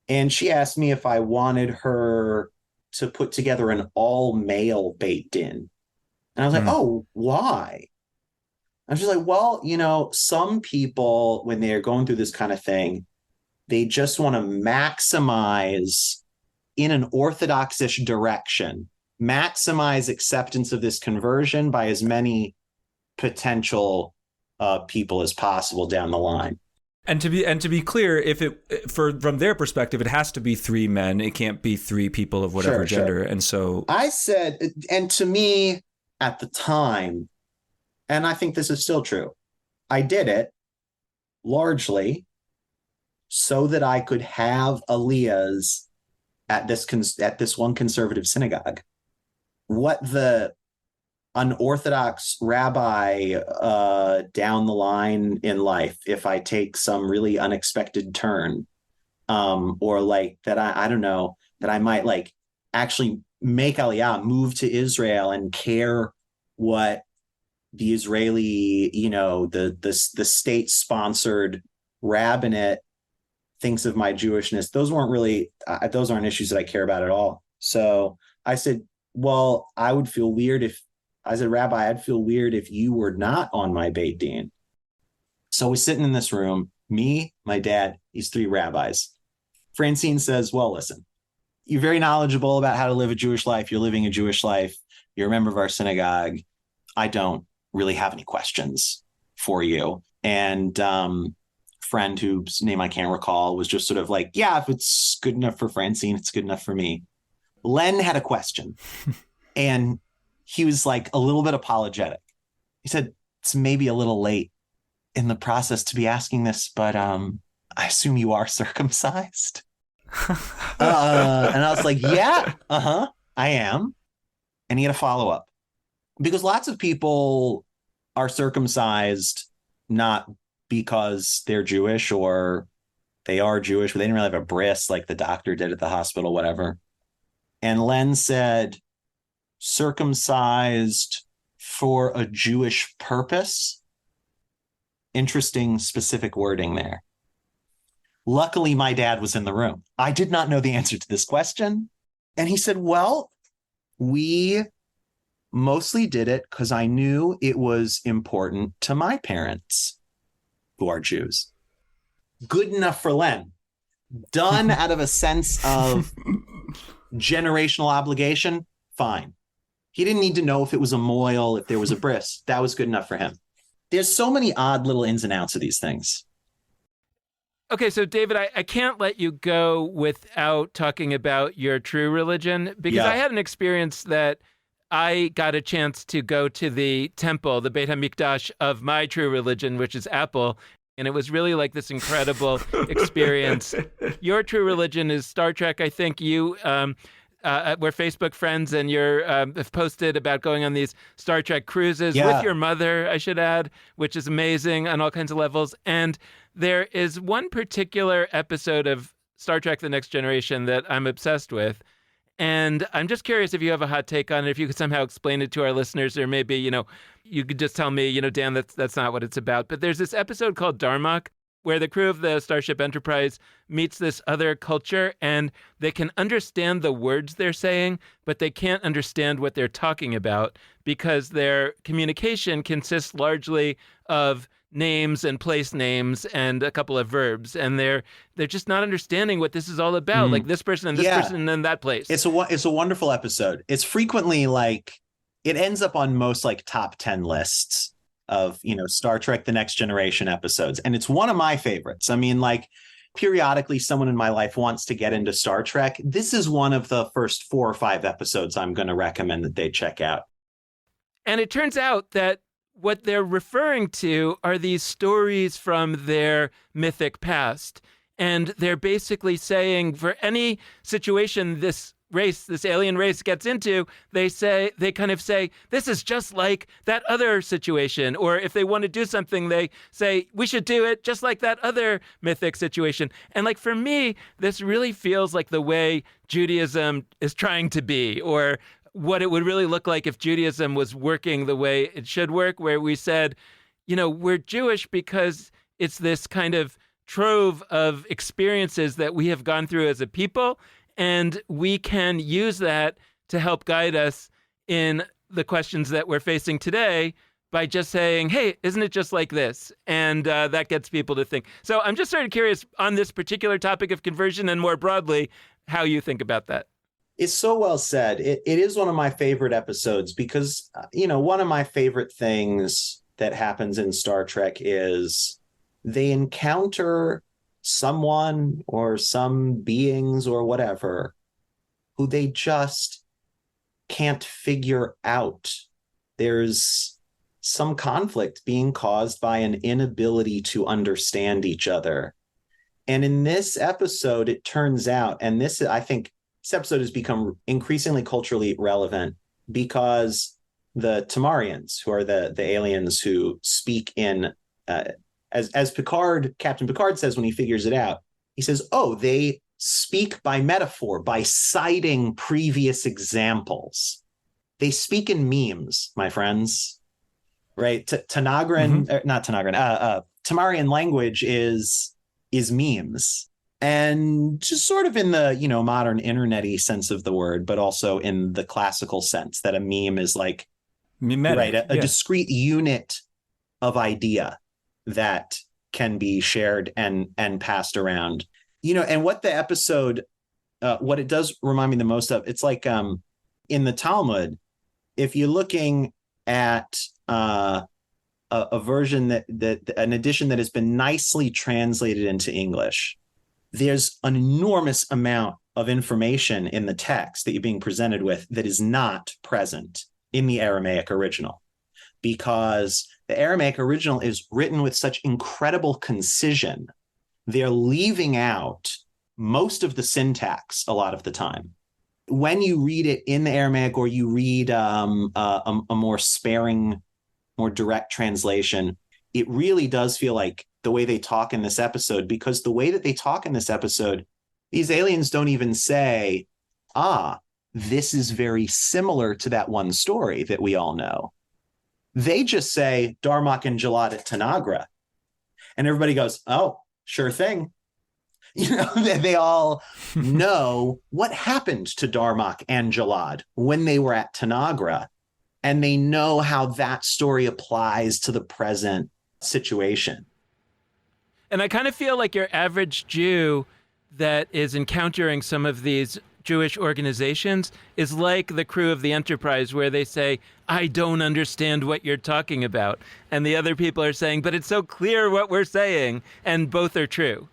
And she asked me if I wanted her to put together an all-male Beit Din. And I was like, oh, why? I'm just like, well, some people, when they're going through this kind of thing, they just want to maximize in an orthodoxish direction, maximize acceptance of this conversion by as many potential people as possible down the line. And to be clear, from their perspective, it has to be 3 men. It can't be 3 people of whatever gender. And so I said, and to me at the time, and I think this is still true, I did it largely so that I could have aliyahs at this one conservative synagogue. What the unorthodox rabbi down the line in life, if I take some really unexpected turn, or like that, I don't know, that I might like actually make aliyah, move to Israel and care what the Israeli, the state-sponsored rabbinate thinks of my Jewishness. Those aren't issues that I care about at all. So I said, well, Rabbi, I'd feel weird if you were not on my Beit Din. So we're sitting in this room, me, my dad, these 3 rabbis. Francine says, well, listen, you're very knowledgeable about how to live a Jewish life. You're living a Jewish life. You're a member of our synagogue. I don't really have any questions for you. And friend whose name I can't recall was just sort of like, yeah, if it's good enough for Francine, it's good enough for me. Len had a question. And he was like a little bit apologetic. He said, it's maybe a little late in the process to be asking this, but I assume you are circumcised. And I was like, yeah, I am. And he had a follow-up. Because lots of people are circumcised not because they're Jewish or they are Jewish, but they didn't really have a bris like the doctor did at the hospital, whatever. And Len said, circumcised for a Jewish purpose. Interesting, specific wording there. Luckily, my dad was in the room. I did not know the answer to this question. And he said, well, we mostly did it because I knew it was important to my parents, who are Jews. Good enough for Len. Done out of a sense of generational obligation, fine. He didn't need to know if it was a moil, if there was a bris. That was good enough for him. There's so many odd little ins and outs of these things. Okay, so David, I can't let you go without talking about your true religion, because I had an experience that I got a chance to go to the temple, the Beit HaMikdash of my true religion, which is Apple. And it was really like this incredible experience. Your true religion is Star Trek. I think you we're Facebook friends, and you're have posted about going on these Star Trek cruises with your mother, I should add, which is amazing on all kinds of levels. And there is one particular episode of Star Trek: The Next Generation that I'm obsessed with. And I'm just curious if you have a hot take on it, if you could somehow explain it to our listeners, or maybe, you could just tell me, Dan, that's not what it's about. But there's this episode called Darmok, where the crew of the Starship Enterprise meets this other culture, and they can understand the words they're saying, but they can't understand what they're talking about because their communication consists largely of names and place names and a couple of verbs, and they're just not understanding what this is all about. Like this person and this person and that place. It's a wonderful episode. It's frequently like it ends up on most like top 10 lists of Star Trek: The Next Generation episodes, and it's one of my favorites. I mean, like periodically someone in my life wants to get into Star Trek. This is one of the first 4 or 5 episodes I'm going to recommend that they check out. And it turns out that what they're referring to are these stories from their mythic past. And they're basically saying for any situation this race, this alien race gets into, they kind of say, this is just like that other situation. Or if they want to do something, they say, we should do it just like that other mythic situation. And like, for me, this really feels like the way Judaism is trying to be, or what it would really look like if Judaism was working the way it should work, where we said, we're Jewish because it's this kind of trove of experiences that we have gone through as a people, and we can use that to help guide us in the questions that we're facing today by just saying, hey, isn't it just like this? And that gets people to think. So I'm just sort of curious on this particular topic of conversion, and more broadly, how you think about that. It's so well said. It is one of my favorite episodes because, one of my favorite things that happens in Star Trek is they encounter someone or some beings or whatever who they just can't figure out. There's some conflict being caused by an inability to understand each other. And in this episode, it turns out, and I think this episode has become increasingly culturally relevant because the Tamarians, who are the aliens who speak in, as Captain Picard says when he figures it out, he says, oh, they speak by metaphor, by citing previous examples. They speak in memes, my friends, right? Tamarian language is memes. And just sort of in the, modern internet-y sense of the word, but also in the classical sense that a meme is like, mimetic, right, a discrete unit of idea that can be shared and passed around. And what the episode, what it does remind me the most of, it's like in the Talmud, if you're looking at a version that an edition that has been nicely translated into English, there's an enormous amount of information in the text that you're being presented with that is not present in the Aramaic original, because the Aramaic original is written with such incredible concision. They're leaving out most of the syntax a lot of the time. When you read it in the Aramaic, or you read a more sparing, more direct translation, it really does feel like the way they talk in this episode, because the way that they talk in this episode, these aliens don't even say, this is very similar to that one story that we all know. They just say Darmok and Jalad at Tanagra. And everybody goes, oh, sure thing. They all know what happened to Darmok and Jalad when they were at Tanagra. And they know how that story applies to the present situation. And I kind of feel like your average Jew that is encountering some of these Jewish organizations is like the crew of the Enterprise, where they say, I don't understand what you're talking about. And the other people are saying, but it's so clear what we're saying. And both are true.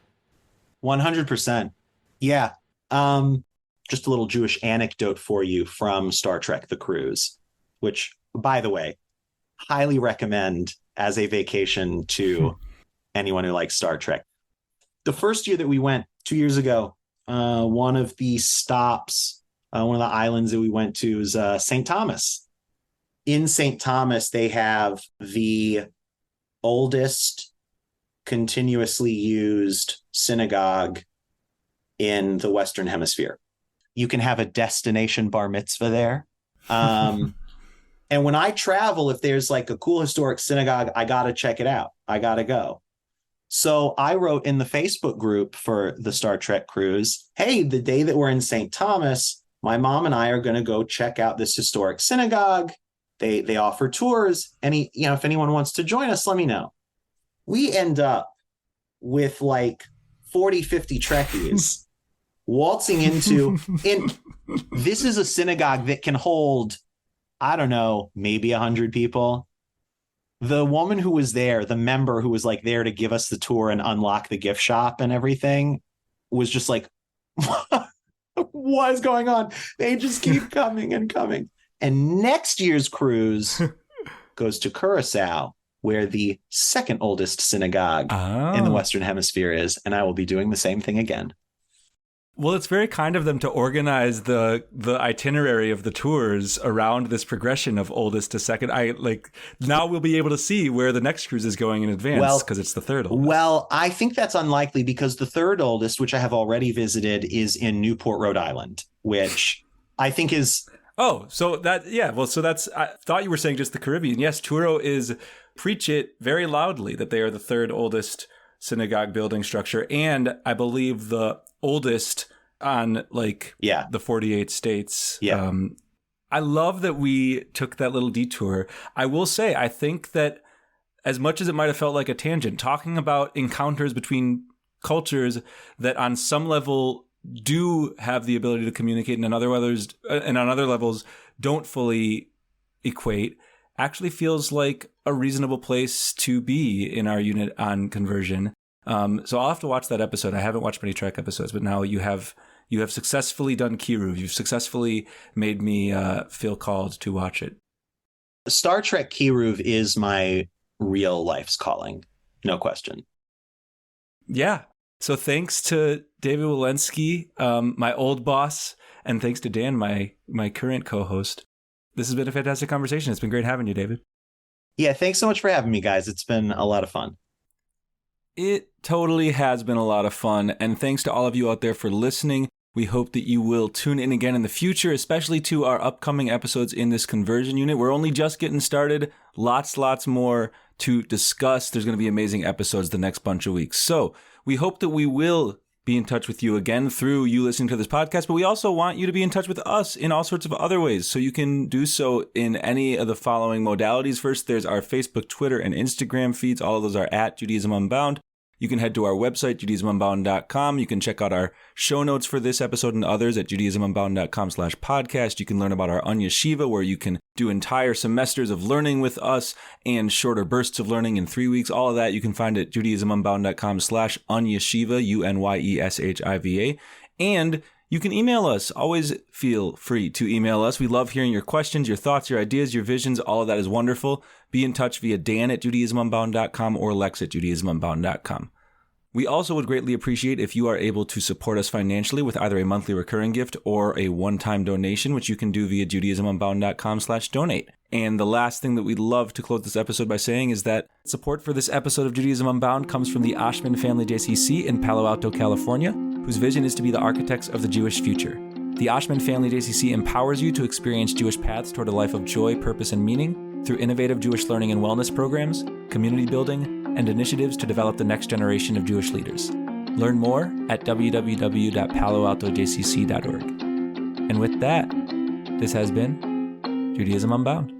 100%. Yeah. Just a little Jewish anecdote for you from Star Trek: The Cruise, which, by the way, highly recommend as a vacation to anyone who likes Star Trek. The first year that we went, 2 years ago, one of the stops, one of the islands that we went to is St. Thomas. In St. Thomas, they have the oldest continuously used synagogue in the Western Hemisphere. You can have a destination bar mitzvah there. And when I travel, if there's like a cool historic synagogue, I got to check it out. I got to go. So I wrote in the Facebook group for the Star Trek cruise, hey, the day that we're in St. Thomas, my mom and I are going to go check out this historic synagogue. They offer tours. If anyone wants to join us, let me know. We end up with like 40, 50 Trekkies waltzing into, and this is a synagogue that can hold, I don't know, maybe 100 people. The woman who was there, the member who was like there to give us the tour and unlock the gift shop and everything, was just like, what is going on? They just keep coming and coming. And next year's cruise goes to Curacao, where the second oldest synagogue in the Western Hemisphere is. And I will be doing the same thing again. Well, it's very kind of them to organize the itinerary of the tours around this progression of oldest to second. Now we'll be able to see where the next cruise is going in advance because it's the third oldest. Well, I think that's unlikely because the third oldest, which I have already visited, is in Newport, Rhode Island, which I think is... Oh, so that, yeah. Well, so that's, I thought you were saying just the Caribbean. Yes, Truro preach it very loudly that they are the third oldest synagogue building structure. And I believe the oldest on the 48 states. Yeah. I love that we took that little detour. I will say, I think that as much as it might have felt like a tangent, talking about encounters between cultures that on some level do have the ability to communicate and on other levels don't fully equate, actually feels like a reasonable place to be in our unit on conversion. So I'll have to watch that episode. I haven't watched many Trek episodes, but now you have successfully done Kiruv. You've successfully made me feel called to watch it. Star Trek Kiruv is my real life's calling. No question. Yeah. So thanks to David Wilensky, my old boss, and thanks to Dan, my current co-host. This has been a fantastic conversation. It's been great having you, David. Yeah, thanks so much for having me, guys. It's been a lot of fun. It totally has been a lot of fun, and thanks to all of you out there for listening. We hope that you will tune in again in the future, especially to our upcoming episodes in this conversion unit. We're only just getting started. Lots more to discuss. There's going to be amazing episodes the next bunch of weeks. So we hope that we will be in touch with you again through you listening to this podcast, but we also want you to be in touch with us in all sorts of other ways. So you can do so in any of the following modalities. First, there's our Facebook, Twitter, and Instagram feeds. All of those are at Judaism Unbound. You can head to our website, JudaismUnbound.com. You can check out our show notes for this episode and others at JudaismUnbound.com/podcast. You can learn about our Anya Shiva, where you can do entire semesters of learning with us and shorter bursts of learning in 3 weeks. All of that you can find at JudaismUnbound.com/Anya Shiva, UNYESHIVA. And you can email us. Always feel free to email us. We love hearing your questions, your thoughts, your ideas, your visions. All of that is wonderful. Be in touch via Dan at JudaismUnbound.com or Lex at JudaismUnbound.com. We also would greatly appreciate if you are able to support us financially with either a monthly recurring gift or a one-time donation, which you can do via JudaismUnbound.com/donate. And the last thing that we'd love to close this episode by saying is that support for this episode of Judaism Unbound comes from the Ashman Family JCC in Palo Alto, California, whose vision is to be the architects of the Jewish future. The Ashman Family JCC empowers you to experience Jewish paths toward a life of joy, purpose, and meaning through innovative Jewish learning and wellness programs, community building, and initiatives to develop the next generation of Jewish leaders. Learn more at www.paloaltojcc.org. And with that, this has been Judaism Unbound.